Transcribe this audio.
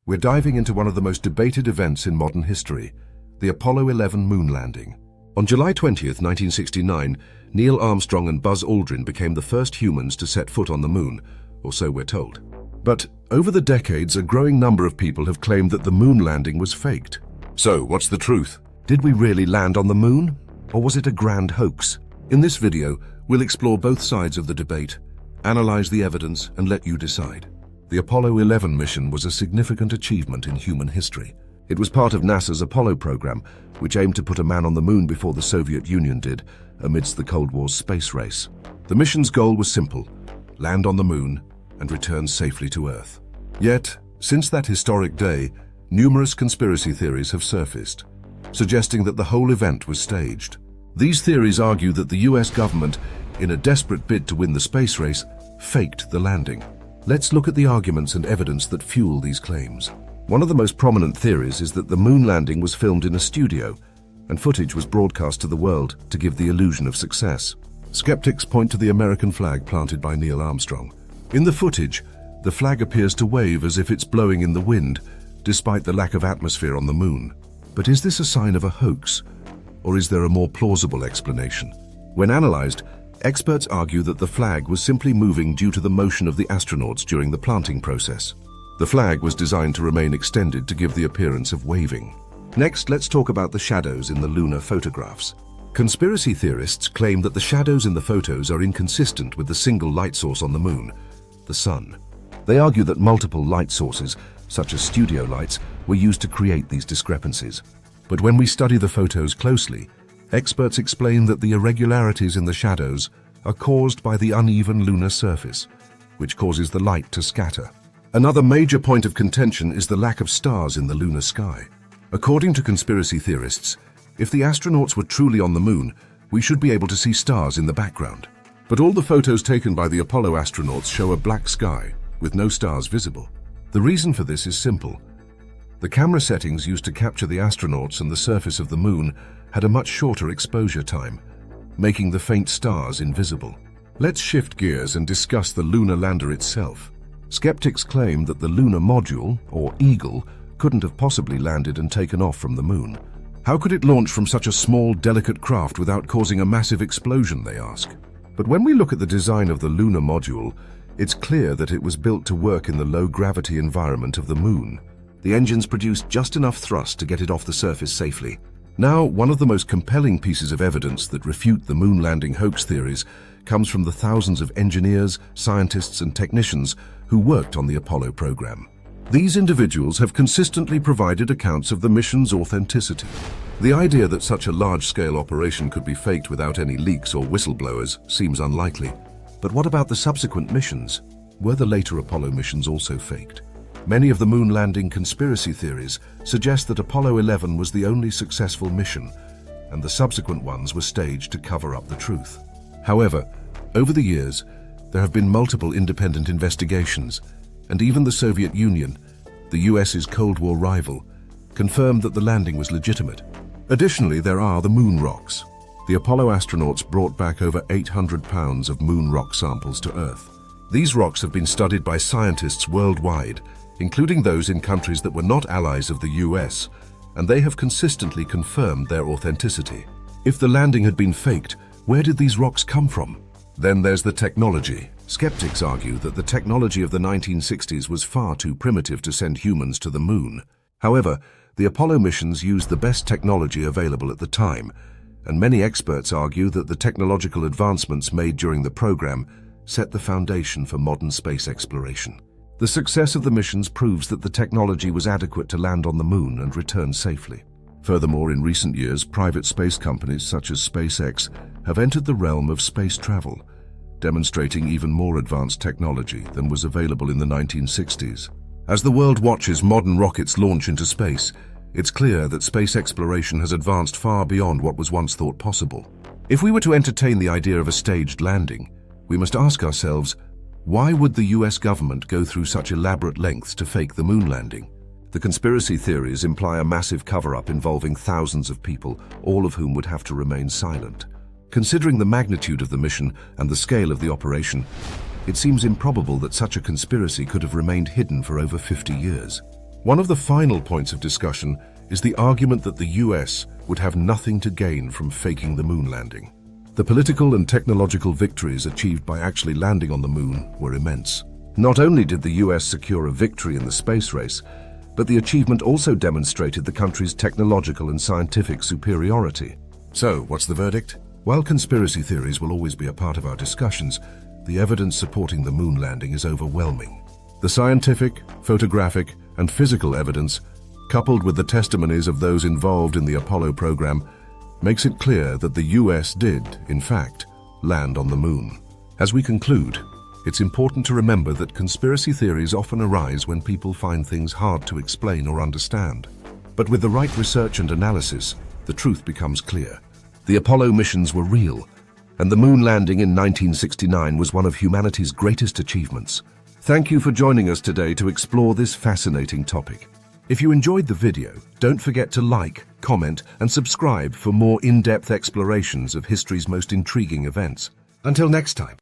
We're diving into one of the most debated events in modern history, the Apollo 11 moon landing. On July 20th, 1969, Neil Armstrong and Buzz Aldrin became the first humans to set foot on the moon, or so we're told. But over the decades, a growing number of people have claimed that the moon landing was faked. So, what's the truth? Did we really land on the moon, or was it a grand hoax? In this video, we'll explore both sides of the debate, analyze the evidence, and let you decide. The Apollo 11 mission was a significant achievement in human history. It was part of NASA's Apollo program, which aimed to put a man on the moon before the Soviet Union did, amidst the Cold War's space race. The mission's goal was simple: land on the moon and return safely to Earth. Yet, since that historic day, numerous conspiracy theories have surfaced, suggesting that the whole event was staged. These theories argue that the US government, in a desperate bid to win the space race, faked the landing. Let's look at the arguments and evidence that fuel these claims. One of the most prominent theories is that the moon landing was filmed in a studio, and footage was broadcast to the world to give the illusion of success. Skeptics point to the American flag planted by Neil Armstrong. In the footage, the flag appears to wave as if it's blowing in the wind, despite the lack of atmosphere on the moon. But is this a sign of a hoax, or is there a more plausible explanation? When analyzed, experts argue that the flag was simply moving due to the motion of the astronauts during the planting process. The flag was designed to remain extended to give the appearance of waving. Next, let's talk about the shadows in the lunar photographs. Conspiracy theorists claim that the shadows in the photos are inconsistent with the single light source on the moon, the sun. They argue that multiple light sources, such as studio lights, were used to create these discrepancies. But when we study the photos closely, experts explain that the irregularities in the shadows are caused by the uneven lunar surface, which causes the light to scatter. Another major point of contention is the lack of stars in the lunar sky. According to conspiracy theorists, if the astronauts were truly on the moon, we should be able to see stars in the background. But all the photos taken by the Apollo astronauts show a black sky, with no stars visible. The reason for this is simple. The camera settings used to capture the astronauts and the surface of the moon had a much shorter exposure time, making the faint stars invisible. Let's shift gears and discuss the lunar lander itself. Skeptics claim that the lunar module, or Eagle, couldn't have possibly landed and taken off from the moon. How could it launch from such a small, delicate craft without causing a massive explosion, they ask. But when we look at the design of the lunar module, it's clear that it was built to work in the low-gravity environment of the moon. The engines produced just enough thrust to get it off the surface safely. Now, one of the most compelling pieces of evidence that refute the moon landing hoax theories comes from the thousands of engineers, scientists, and technicians who worked on the Apollo program. These individuals have consistently provided accounts of the mission's authenticity. The idea that such a large-scale operation could be faked without any leaks or whistleblowers seems unlikely. But what about the subsequent missions? Were the later Apollo missions also faked? Many of the moon landing conspiracy theories suggest that Apollo 11 was the only successful mission, and the subsequent ones were staged to cover up the truth. However, over the years, there have been multiple independent investigations, and even the Soviet Union, the US's Cold War rival, confirmed that the landing was legitimate. Additionally, there are the moon rocks. The Apollo astronauts brought back over 800 pounds of moon rock samples to Earth. These rocks have been studied by scientists worldwide, including those in countries that were not allies of the US, and they have consistently confirmed their authenticity. If the landing had been faked, where did these rocks come from? Then there's the technology. Skeptics argue that the technology of the 1960s was far too primitive to send humans to the moon. However, the Apollo missions used the best technology available at the time, and many experts argue that the technological advancements made during the program set the foundation for modern space exploration. The success of the missions proves that the technology was adequate to land on the moon and return safely. Furthermore, in recent years, private space companies such as SpaceX have entered the realm of space travel, demonstrating even more advanced technology than was available in the 1960s. As the world watches modern rockets launch into space, it's clear that space exploration has advanced far beyond what was once thought possible. If we were to entertain the idea of a staged landing, we must ask ourselves, why would the US government go through such elaborate lengths to fake the moon landing? The conspiracy theories imply a massive cover-up involving thousands of people, all of whom would have to remain silent. Considering the magnitude of the mission and the scale of the operation, it seems improbable that such a conspiracy could have remained hidden for over 50 years. One of the final points of discussion is the argument that the US would have nothing to gain from faking the moon landing. The political and technological victories achieved by actually landing on the moon were immense. Not only did the US secure a victory in the space race, but the achievement also demonstrated the country's technological and scientific superiority. So, what's the verdict? While conspiracy theories will always be a part of our discussions, the evidence supporting the moon landing is overwhelming. The scientific, photographic, and physical evidence, coupled with the testimonies of those involved in the Apollo program, makes it clear that the US did, in fact, land on the moon. As we conclude, it's important to remember that conspiracy theories often arise when people find things hard to explain or understand. But with the right research and analysis, the truth becomes clear. The Apollo missions were real, and the moon landing in 1969 was one of humanity's greatest achievements. Thank you for joining us today to explore this fascinating topic. If you enjoyed the video, don't forget to like, comment, and subscribe for more in-depth explorations of history's most intriguing events. Until next time.